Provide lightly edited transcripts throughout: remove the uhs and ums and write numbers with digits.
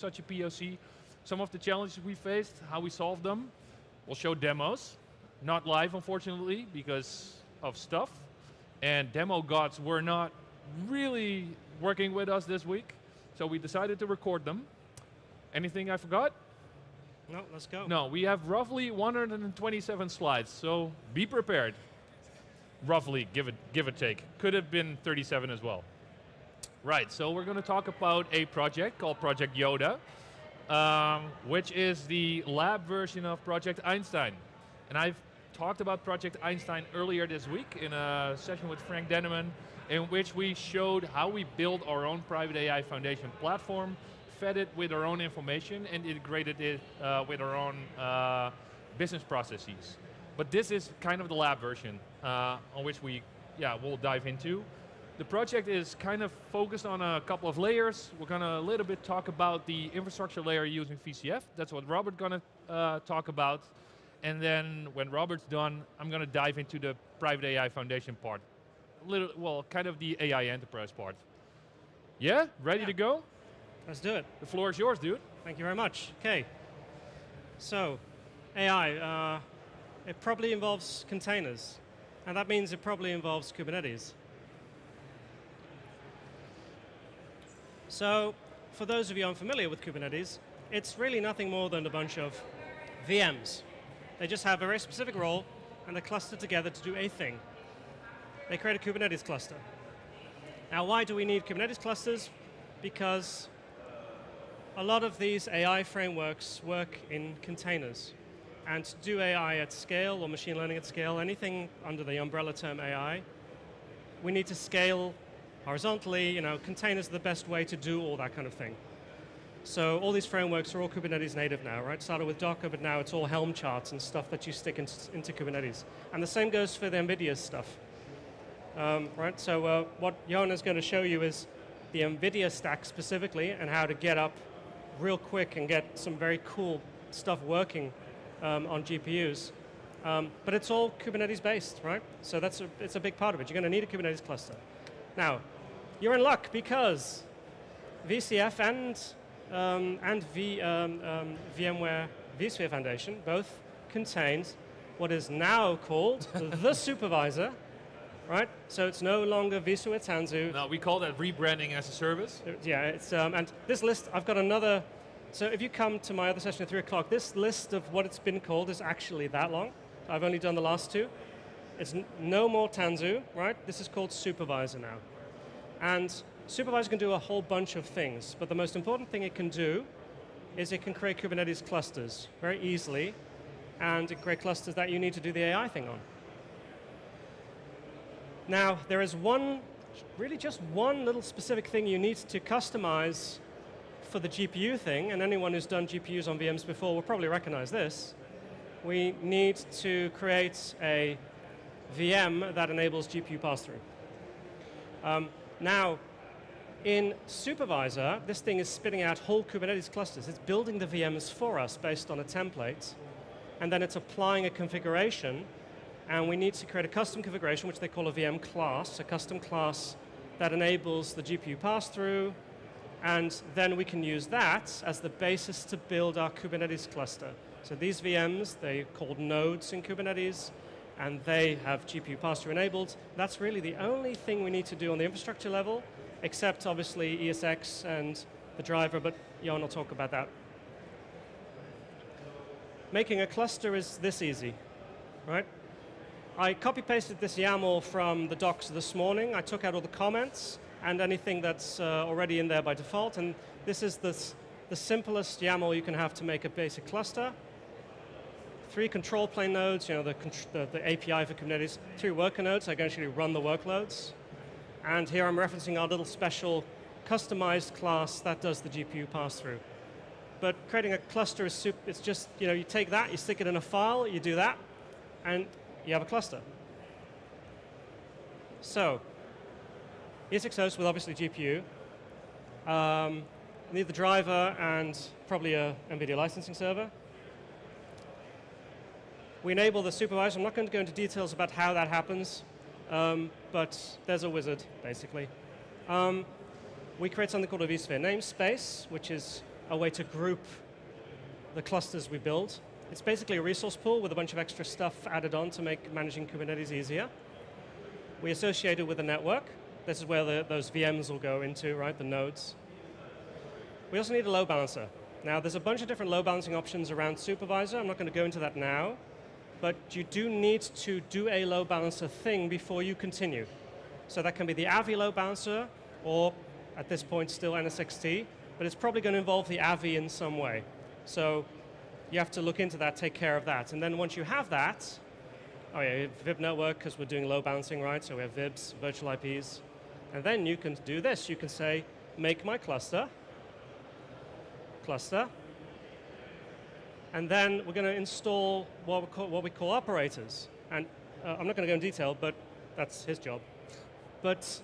such a POC, some of the challenges we faced, how we solved them. We'll show demos, not live unfortunately because of stuff. And demo gods were not really working with us this week, so we decided to record them. Anything I forgot? No, let's go. No, we have roughly 127 slides, so be prepared. Roughly, give or take. Could have been 37 as well. Right, so we're going to talk about a project called Project Yoda, which is the lab version of Project Einstein. And I've talked about Project Einstein earlier this week in a session with Frank Denneman, in which we showed how we build our own private AI foundation platform, fed it with our own information, and integrated it with our own business processes. But this is kind of the lab version on which we'll dive into. The project is kind of focused on a couple of layers. We're going to a little bit talk about the infrastructure layer using VCF. That's what Robert's going to talk about. And then when Robert's done, I'm going to dive into the private AI foundation part. Kind of the AI enterprise part. Yeah? Ready to go? Let's do it. The floor is yours, dude. Thank you very much. Okay. So, AI, it probably involves containers. And that means it probably involves Kubernetes. So, for those of you unfamiliar with Kubernetes, it's really nothing more than a bunch of VMs. They just have a very specific role, and they're clustered together to do a thing. They create a Kubernetes cluster. Now, why do we need Kubernetes clusters? Because a lot of these AI frameworks work in containers. And to do AI at scale, or machine learning at scale, anything under the umbrella term AI, we need to scale horizontally. Containers are the best way to do all that kind of thing. So all these frameworks are all Kubernetes native now, right? Started with Docker, but now it's all Helm charts and stuff that you stick into Kubernetes. And the same goes for the NVIDIA stuff. Right? So what Johan is going to show you is the NVIDIA stack specifically, and how to get up real quick and get some very cool stuff working on GPUs. But it's all Kubernetes based, right? So it's a big part of it. You're going to need a Kubernetes cluster. Now, you're in luck because VCF and VMware vSphere Foundation both contains what is now called the supervisor, right? So it's no longer vSphere Tanzu. No, we call that rebranding as a service. Yeah, it's and this list, I've got another. So if you come to my other session at 3 o'clock, this list of what it's been called is actually that long. I've only done the last two. It's no more Tanzu, right? This is called supervisor now. And supervisor can do a whole bunch of things, but the most important thing it can do is it can create Kubernetes clusters very easily, and it can create clusters that you need to do the AI thing on. Now, there is really just one little specific thing you need to customize for the GPU thing, and anyone who's done GPUs on VMs before will probably recognize this. We need to create a VM that enables GPU pass-through. Now, in Supervisor, this thing is spitting out whole Kubernetes clusters. It's building the VMs for us based on a template, and then it's applying a configuration, and we need to create a custom configuration, which they call a VM class, a custom class that enables the GPU pass-through, and then we can use that as the basis to build our Kubernetes cluster. So these VMs, they're called nodes in Kubernetes, and they have GPU pass-through enabled. That's really the only thing we need to do on the infrastructure level, except obviously ESX and the driver, but Johan will talk about that. Making a cluster is this easy, right? I copy-pasted this YAML from the docs this morning. I took out all the comments and anything that's already in there by default, and this is the simplest YAML you can have to make a basic cluster. 3 control plane nodes, the API for Kubernetes, 2 worker nodes, I can actually run the workloads. And here I'm referencing our little special customized class that does the GPU pass-through. But creating a cluster is it's just, you take that, you stick it in a file, you do that, and you have a cluster. So, ESX host with obviously GPU. Need the driver and probably a NVIDIA licensing server. We enable the supervisor. I'm not going to go into details about how that happens, but there's a wizard, basically. We create something called a vSphere namespace, which is a way to group the clusters we build. It's basically a resource pool with a bunch of extra stuff added on to make managing Kubernetes easier. We associate it with a network. This is where those VMs will go into, right, the nodes. We also need a load balancer. Now, there's a bunch of different load balancing options around Supervisor. I'm not going to go into that now. But you do need to do a load balancer thing before you continue. So that can be the AVI load balancer, or at this point still NSXT, but it's probably going to involve the AVI in some way. So you have to look into that, take care of that. And then once you have that, oh yeah, VIB network, because we're doing load balancing, right? So we have VIBs, virtual IPs. And then you can do this. You can say, make my cluster, and then we're going to install what we call operators. And I'm not going to go in detail, but that's his job. But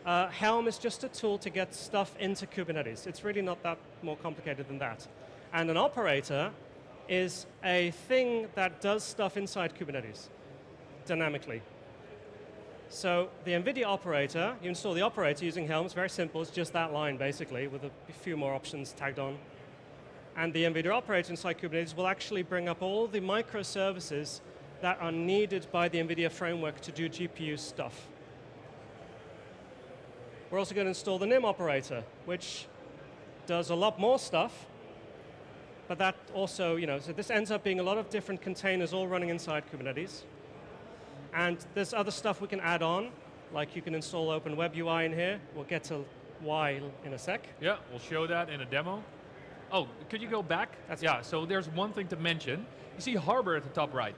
Helm is just a tool to get stuff into Kubernetes. It's really not that more complicated than that. And an operator is a thing that does stuff inside Kubernetes dynamically. So the NVIDIA operator, you install the operator using Helm. It's very simple. It's just that line, basically, with a few more options tagged on. And the NVIDIA operator inside Kubernetes will actually bring up all the microservices that are needed by the NVIDIA framework to do GPU stuff. We're also going to install the NIM operator, which does a lot more stuff. But that also, so this ends up being a lot of different containers all running inside Kubernetes. And there's other stuff we can add on, like you can install Open Web UI in here. We'll get to why in a sec. Yeah, we'll show that in a demo. Oh, could you go back? Yeah, so there's one thing to mention. You see Harbor at the top right.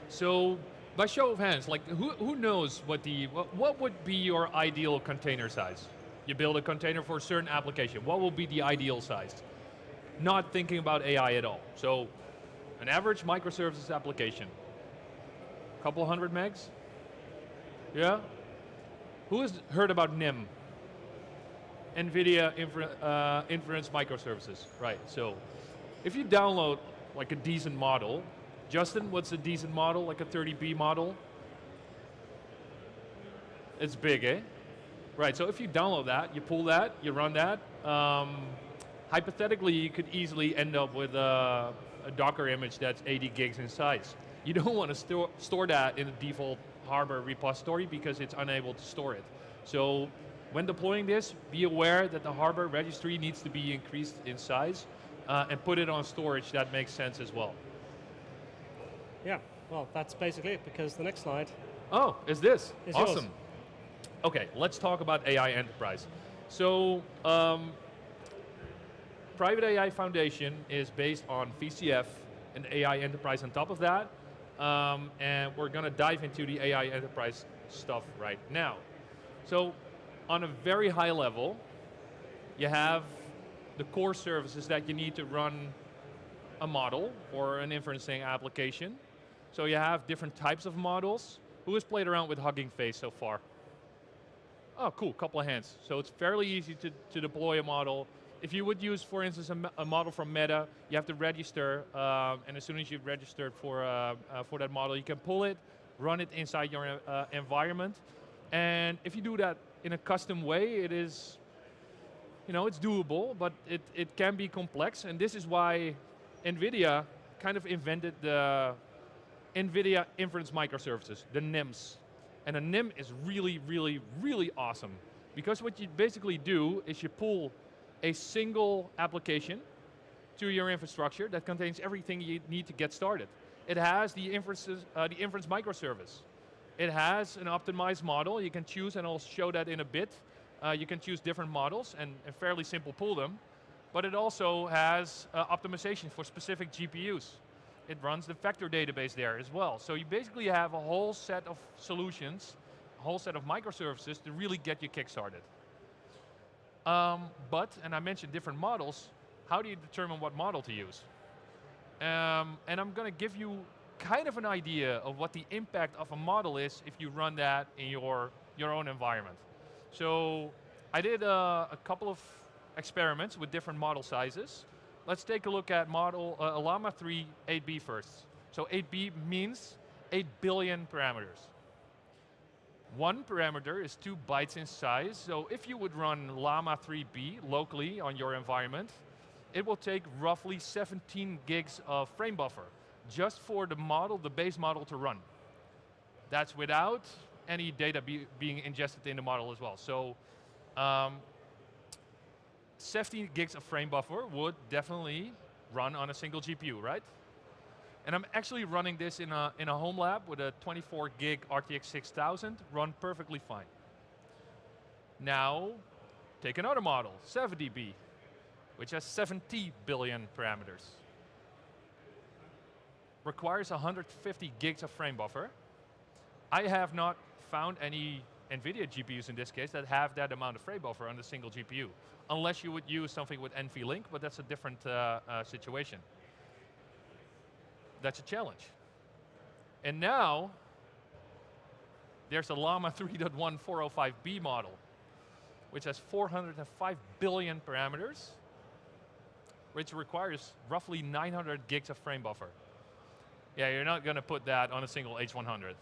So by show of hands, like who knows what would be your ideal container size? You build a container for a certain application. What will be the ideal size? Not thinking about AI at all. So an average microservices application. Couple hundred megs? Yeah? Who has heard about NIM? NVIDIA Inference Microservices. Right, so if you download like a decent model, Justin, what's a decent model, like a 30B model? It's big, eh? Right, so if you download that, you pull that, you run that, hypothetically you could easily end up with a Docker image that's 80 gigs in size. You don't want to store that in the default Harbor repository because it's unable to store it. So when deploying this, be aware that the Harbor registry needs to be increased in size and put it on storage. That makes sense as well. Yeah, well, that's basically it because the next slide. Oh, is this? Is awesome. Yours. Okay, let's talk about AI Enterprise. So, Private AI Foundation is based on VCF and AI Enterprise on top of that. And we're going to dive into the AI Enterprise stuff right now. So, on a very high level, you have the core services that you need to run a model or an inferencing application. So you have different types of models. Who has played around with Hugging Face so far? Oh, cool, couple of hands. So it's fairly easy to deploy a model. If you would use, for instance, a model from Meta, you have to register, and as soon as you've registered for that model, you can pull it, run it inside your environment. And if you do that in a custom way, it is, it's doable, but it can be complex. And this is why NVIDIA kind of invented the NVIDIA Inference Microservices, the NIMs. And a NIM is really, really, really awesome. Because what you basically do is you pull a single application to your infrastructure that contains everything you need to get started. It has the inference microservice. It has an optimized model. You can choose, and I'll show that in a bit. You can choose different models and fairly simple pull them. But it also has optimization for specific GPUs. It runs the vector database there as well. So you basically have a whole set of solutions, a whole set of microservices to really get you kickstarted. And I mentioned different models, how do you determine what model to use? And I'm going to give you kind of an idea of what the impact of a model is if you run that in your own environment. So I did a couple of experiments with different model sizes. Let's take a look at model Llama 3 8B first. So 8B means 8 billion parameters. One parameter is 2 bytes in size, so if you would run Llama 3B locally on your environment, it will take roughly 17 gigs of frame buffer just for the model, the base model to run. That's without any data being ingested in the model as well. So 17 gigs of frame buffer would definitely run on a single GPU, right? And I'm actually running this in a home lab with a 24 gig RTX 6000, run perfectly fine. Now, take another model, 7DB, which has 70 billion parameters. Requires 150 gigs of frame buffer. I have not found any NVIDIA GPUs in this case that have that amount of frame buffer on a single GPU, unless you would use something with NVLink, but that's a different situation. That's a challenge. And now, there's a Llama 3.1 405B model, which has 405 billion parameters, which requires roughly 900 gigs of frame buffer. Yeah, you're not going to put that on a single H100.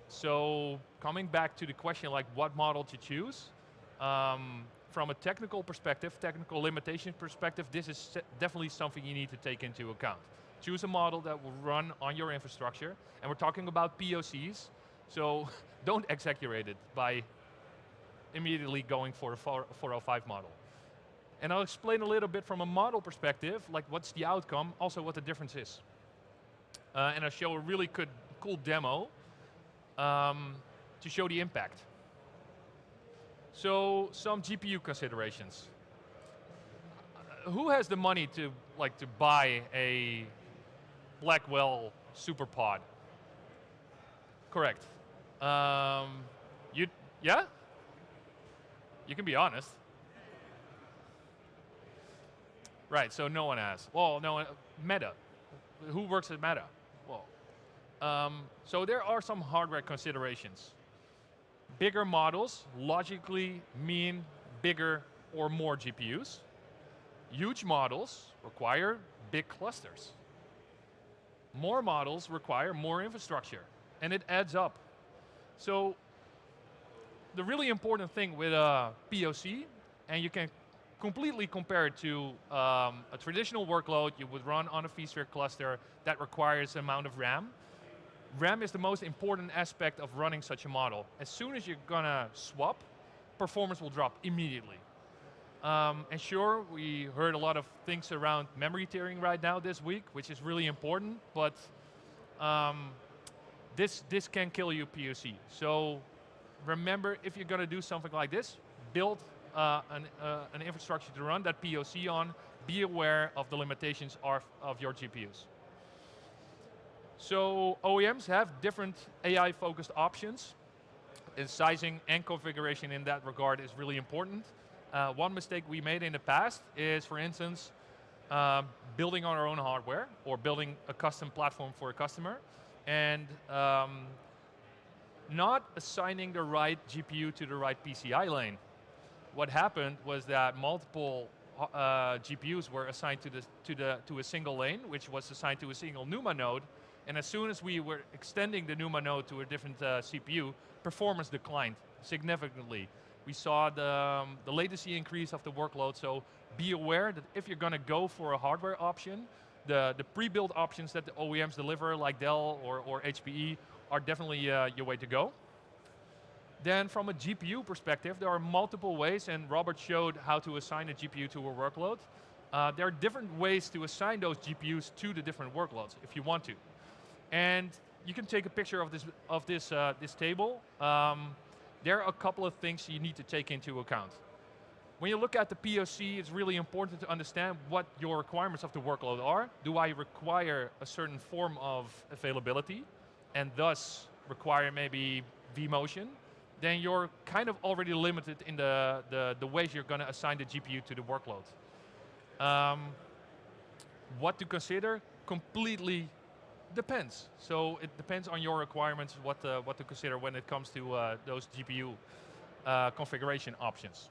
So coming back to the question, like what model to choose, from a technical perspective, technical limitation perspective, this is definitely something you need to take into account. Choose a model that will run on your infrastructure, and we're talking about POCs, so don't exaggerate it by immediately going for a 405 model. And I'll explain a little bit from a model perspective, like what's the outcome, also what the difference is. And I'll show a really cool demo to show the impact. So some GPU considerations. Who has the money to buy a Blackwell SuperPod? Correct. Yeah? You can be honest. Right, so no one has. Well, no, Meta. Who works at Meta? Well, so there are some hardware considerations. Bigger models logically mean bigger or more GPUs. Huge models require big clusters. More models require more infrastructure, and it adds up. So the really important thing with a POC, and you can completely compare it to a traditional workload you would run on a vSphere cluster that requires an amount of RAM. RAM is the most important aspect of running such a model. As soon as you're gonna swap, performance will drop immediately. And sure, we heard a lot of things around memory tiering right now this week, which is really important, but this can kill you POC. So remember, if you're gonna do something like this, build an infrastructure to run that POC on, be aware of the limitations of your GPUs. So OEMs have different AI-focused options, and sizing and configuration in that regard is really important. One mistake we made in the past is, for instance, building on our own hardware or building a custom platform for a customer, and not assigning the right GPU to the right PCI lane. What happened was that multiple GPUs were assigned to a single lane, which was assigned to a single NUMA node, and as soon as we were extending the NUMA node to a different CPU, performance declined significantly. We saw the latency increase of the workload, so be aware that if you're going to go for a hardware option, the pre-built options that the OEMs deliver, like Dell or HPE, are definitely your way to go. Then from a GPU perspective, there are multiple ways, and Robert showed how to assign a GPU to a workload. There are different ways to assign those GPUs to the different workloads, if you want to. And you can take a picture of this table. There are a couple of things you need to take into account. When you look at the POC, it's really important to understand what your requirements of the workload are. Do I require a certain form of availability, and thus require maybe vMotion? Then you're kind of already limited in the ways you're going to assign the GPU to the workload. What to consider? Completely depends. So it depends on your requirements, what to consider when it comes to those GPU configuration options.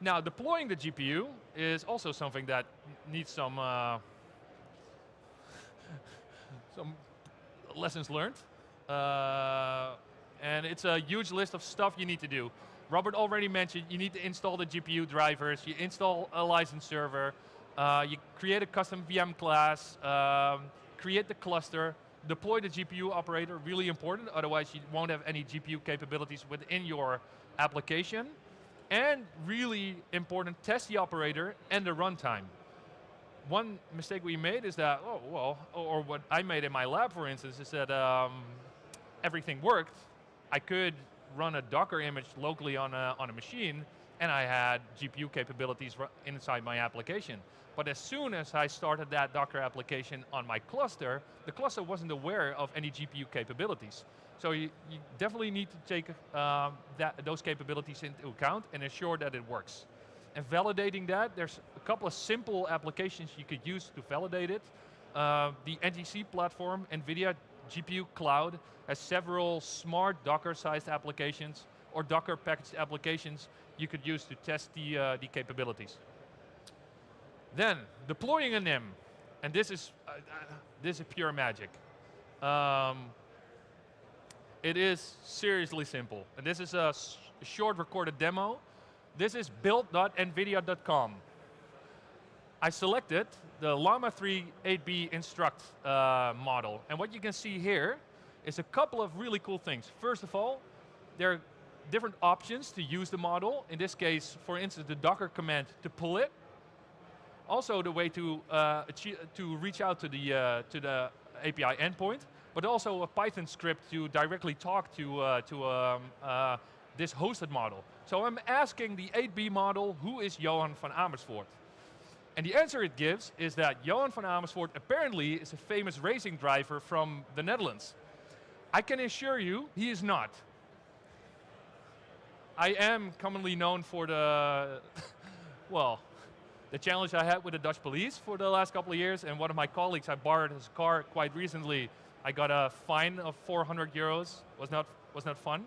Now, deploying the GPU is also something that needs some lessons learned. And it's a huge list of stuff you need to do. Robert already mentioned you need to install the GPU drivers, you install a license server, you create a custom VM class, create the cluster, deploy the GPU operator, really important, otherwise you won't have any GPU capabilities within your application. And really important, test the operator and the runtime. One mistake we made is that, or what I made in my lab, for instance, is that everything worked. I could run a Docker image locally on a machine, and I had GPU capabilities inside my application. But as soon as I started that Docker application on my cluster, the cluster wasn't aware of any GPU capabilities. So you definitely need to take those capabilities into account and ensure that it works. And validating that, there's a couple of simple applications you could use to validate it. The NGC platform, NVIDIA GPU Cloud, has several smart Docker-sized applications or Docker packaged applications you could use to test the capabilities. Then, deploying a NIM, and this is pure magic. It is seriously simple. And this is a short recorded demo. This is build.nvidia.com. I selected the Llama 3 8B instruct model. And what you can see here is a couple of really cool things. First of all, there are different options to use the model. In this case, for instance, the Docker command to pull it. Also the way to reach out to the API endpoint, but also a Python script to directly talk to this hosted model. So I'm asking the 8B model, who is Johan van Amersfoort? And the answer it gives is that Johan van Amersfoort apparently is a famous racing driver from the Netherlands. I can assure you, he is not. I am commonly known for the, well, the challenge I had with the Dutch police for the last couple of years, and one of my colleagues, I borrowed his car quite recently. I got a fine of 400 euros, was not fun.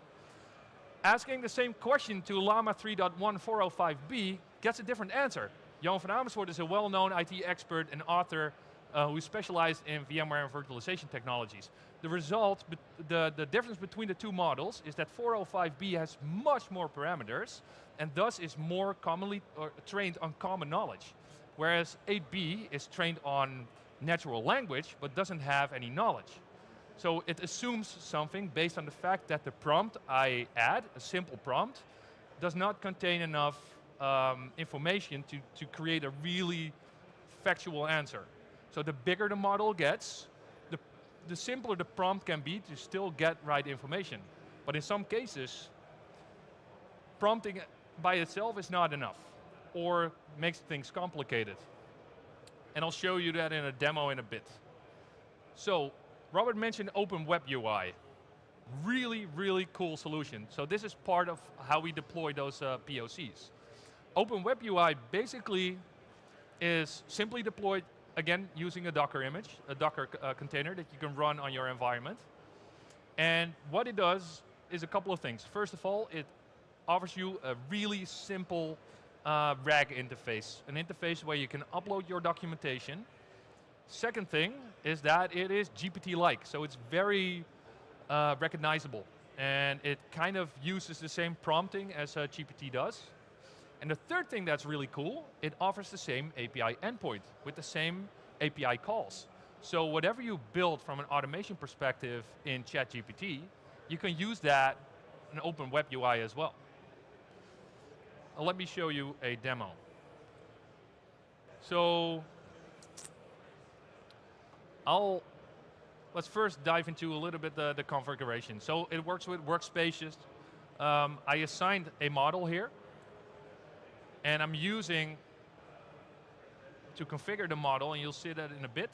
Asking the same question to Llama 3.1405b gets a different answer. Johan van Amersfoort is a well-known IT expert and author who specialized in VMware and virtualization technologies. The result, the difference between the two models is that 405b has much more parameters and thus is more commonly trained on common knowledge, whereas 8b is trained on natural language but doesn't have any knowledge. So it assumes something based on the fact that the prompt I add, a simple prompt, does not contain enough information to create a really factual answer. So the bigger the model gets, the simpler the prompt can be to still get right information. But in some cases, prompting by itself is not enough, or makes things complicated. And I'll show you that in a demo in a bit. So, Robert mentioned Open Web UI. Really, really cool solution. So this is part of how we deploy those POCs. Open Web UI basically is simply deployed, again, using a Docker image, a Docker container that you can run on your environment. And what it does is a couple of things. First of all, it offers you a really simple RAG interface, an interface where you can upload your documentation. Second thing is that it is GPT-like, so it's very recognizable. And it kind of uses the same prompting as GPT does. And the third thing that's really cool, it offers the same API endpoint with the same API calls. So whatever you build from an automation perspective in ChatGPT, you can use that in Open Web UI as well. Let me show you a demo. So let's first dive into a little bit the configuration. So it works with workspaces. I assigned a model here, and I'm using, to configure the model, and you'll see that in a bit,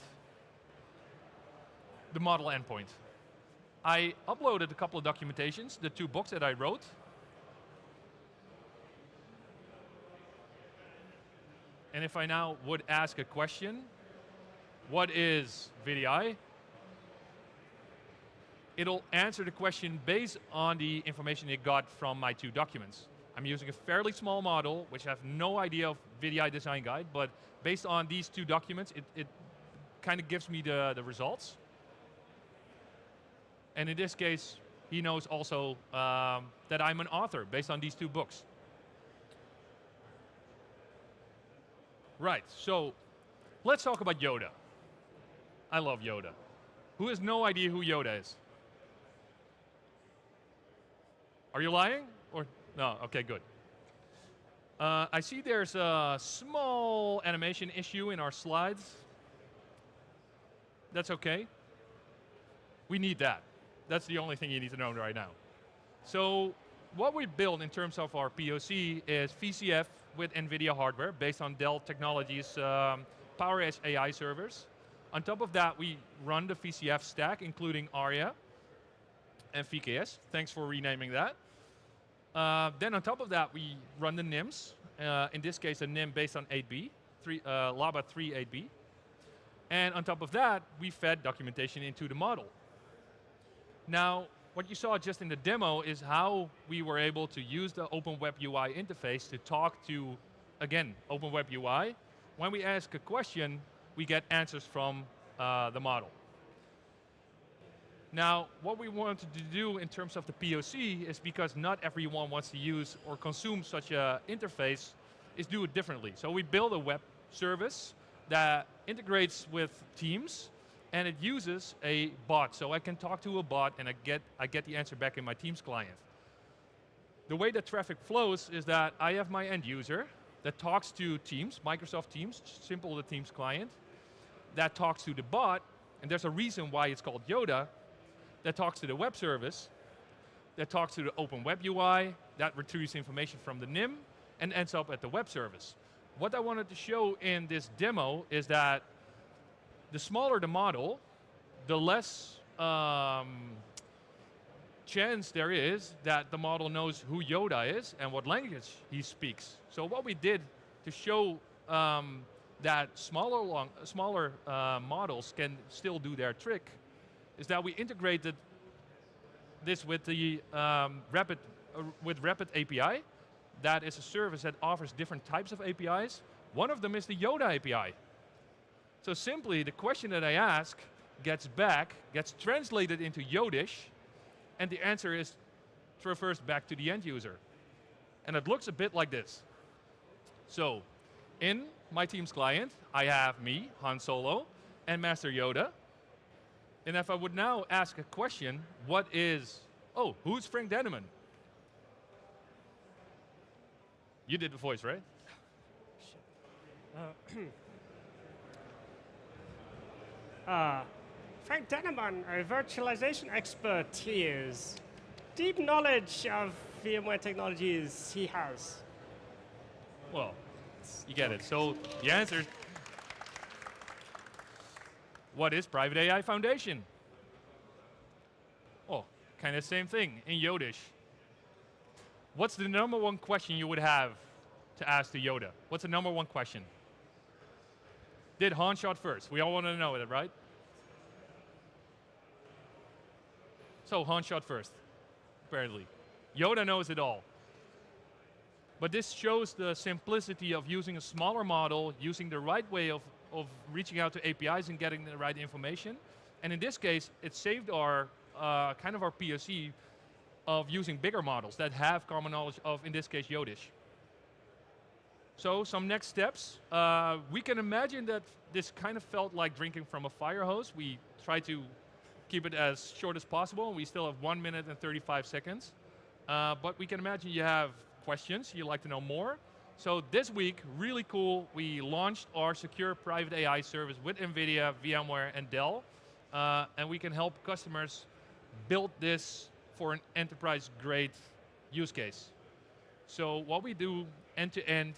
the model endpoint. I uploaded a couple of documentations, the 2 books that I wrote. And if I now would ask a question, what is VDI? It'll answer the question based on the information it got from my 2 documents. I'm using a fairly small model, which I have no idea of VDI design guide, but based on these 2 documents, it kind of gives me the results. And in this case, he knows also that I'm an author based on these 2 books. Right, so let's talk about Yoda. I love Yoda. Who has no idea who Yoda is? Are you lying? Or no, okay, good. I see there's a small animation issue in our slides. That's okay. We need that. That's the only thing you need to know right now. So what we built in terms of our POC is VCF with NVIDIA hardware based on Dell Technologies Power Edge AI servers. On top of that, we run the VCF stack, including ARIA and VKS. Thanks for renaming that. Then on top of that, we run the NIMs. In this case, a NIM based on 8B, Laba 3 8B. And on top of that, we fed documentation into the model. Now, what you saw just in the demo is how we were able to use the OpenWeb UI interface to talk to, again, OpenWeb UI. When we ask a question, we get answers from the model. Now, what we wanted to do in terms of the POC is because not everyone wants to use or consume such an interface, is do it differently. So we build a web service that integrates with Teams, and it uses a bot. So I can talk to a bot and I get the answer back in my Teams client. The way that traffic flows is that I have my end user that talks to Teams, Microsoft Teams, simple the Teams client, that talks to the bot, and there's a reason why it's called Yoda, that talks to the web service, that talks to the OpenWeb UI, that retrieves information from the NIM, and ends up at the web service. What I wanted to show in this demo is that the smaller the model, the less chance there is that the model knows who Yoda is and what language he speaks. So what we did to show that smaller models can still do their trick is that we integrated this with the Rapid API. That is a service that offers different types of APIs. One of them is the Yoda API. So simply, the question that I ask gets translated into Yodish, and the answer is traversed back to the end user. And it looks a bit like this. So, in my Teams client, I have me, Han Solo, and Master Yoda. And if I would now ask a question, who's Frank Denneman? You did the voice, right? Frank Denneman, a virtualization expert here. Deep knowledge of VMware technologies he has. Well, you get it. So the answer, what is Private AI Foundation? Oh, kind of same thing in Yodish. What's the number one question you would have to ask to Yoda? What's the number one question? Did Han shot first? We all want to know that, right? So Han shot first, apparently. Yoda knows it all. But this shows the simplicity of using a smaller model, using the right way of reaching out to APIs and getting the right information. And in this case, it saved our kind of our POC of using bigger models that have common knowledge of, in this case, Yodish. So some next steps. We can imagine that this kind of felt like drinking from a fire hose. We try to keep it as short as possible. We still have 1 minute and 35 seconds. But we can imagine you have questions, you'd like to know more. So this week, really cool, we launched our secure private AI service with NVIDIA, VMware, and Dell. And we can help customers build this for an enterprise-grade use case. So what we do end-to-end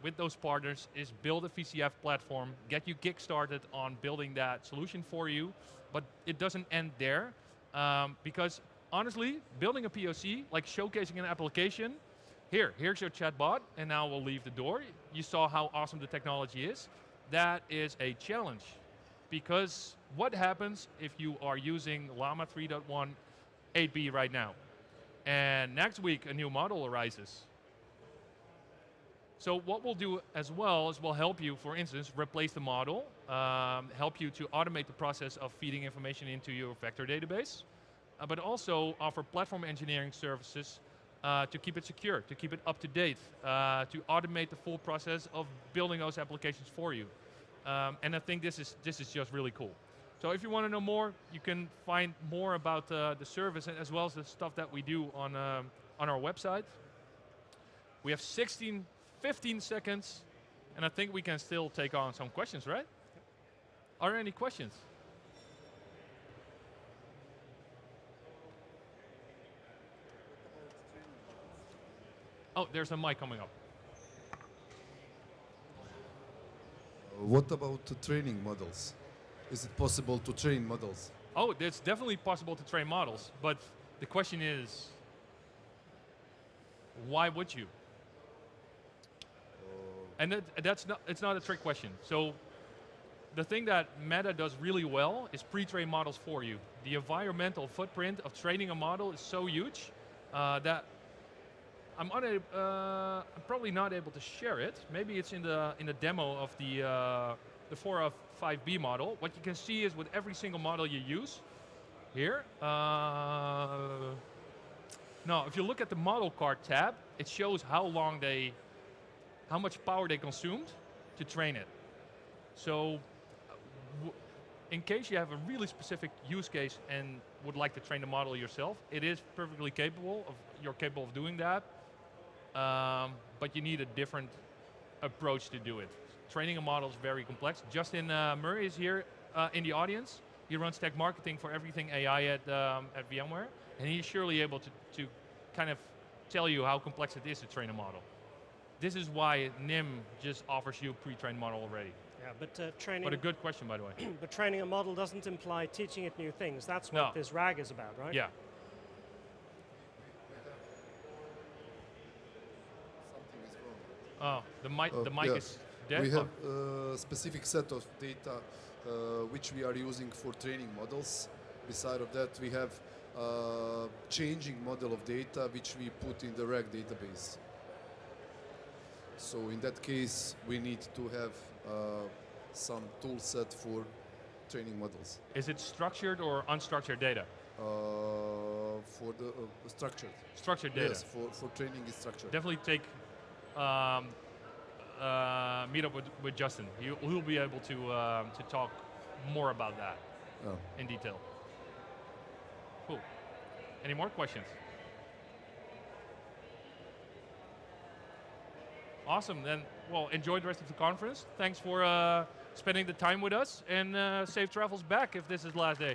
with those partners is build a VCF platform, get you kick-started on building that solution for you, but it doesn't end there, because honestly, building a POC, like showcasing an application, here's your chatbot, and now we'll leave the door. You saw how awesome the technology is. That is a challenge, because what happens if you are using Llama 3.1 8B right now, and next week a new model arises? So what we'll do as well is we'll help you, for instance, replace the model, help you to automate the process of feeding information into your vector database, but also offer platform engineering services to keep it secure, to keep it up to date, to automate the full process of building those applications for you. And I think this is just really cool. So if you want to know more, you can find more about the service as well as the stuff that we do on our website. We have 15 seconds, and I think we can still take on some questions, right? Are there any questions? Oh, there's a mic coming up. What about the training models? Is it possible to train models? Oh, it's definitely possible to train models, but the question is, why would you? And it's not a trick question. So the thing that Meta does really well is pre-train models for you. The environmental footprint of training a model is so huge that I'm probably not able to share it. Maybe it's in the demo of the 405B model. What you can see is with every single model you use here. No, if you look at the model card tab, it shows how much power they consumed to train it. So, in case you have a really specific use case and would like to train the model yourself, it is perfectly capable of. You're capable of doing that, but you need a different approach to do it. Training a model is very complex. Justin Murray is here in the audience. He runs tech marketing for everything AI at VMware, and he's surely able to kind of tell you how complex it is to train a model. This is why NIM just offers you a pre-trained model already. Yeah, but training. But a good question, by the way. But training a model doesn't imply teaching it new things. That's what this RAG is about, right? Yeah. Something is wrong. Oh, the mic yeah. is dead. We have a specific set of data which we are using for training models. Beside of that, we have a changing model of data which we put in the RAG database. So in that case, we need to have some tool set for training models. Is it structured or unstructured data? For the structured. Structured data. Yes, for training is structured. Definitely take meet up with Justin. He'll be able to talk more about that in detail. Cool. Any more questions? Awesome. Then, well, enjoy the rest of the conference. Thanks for spending the time with us, and safe travels back if this is the last day.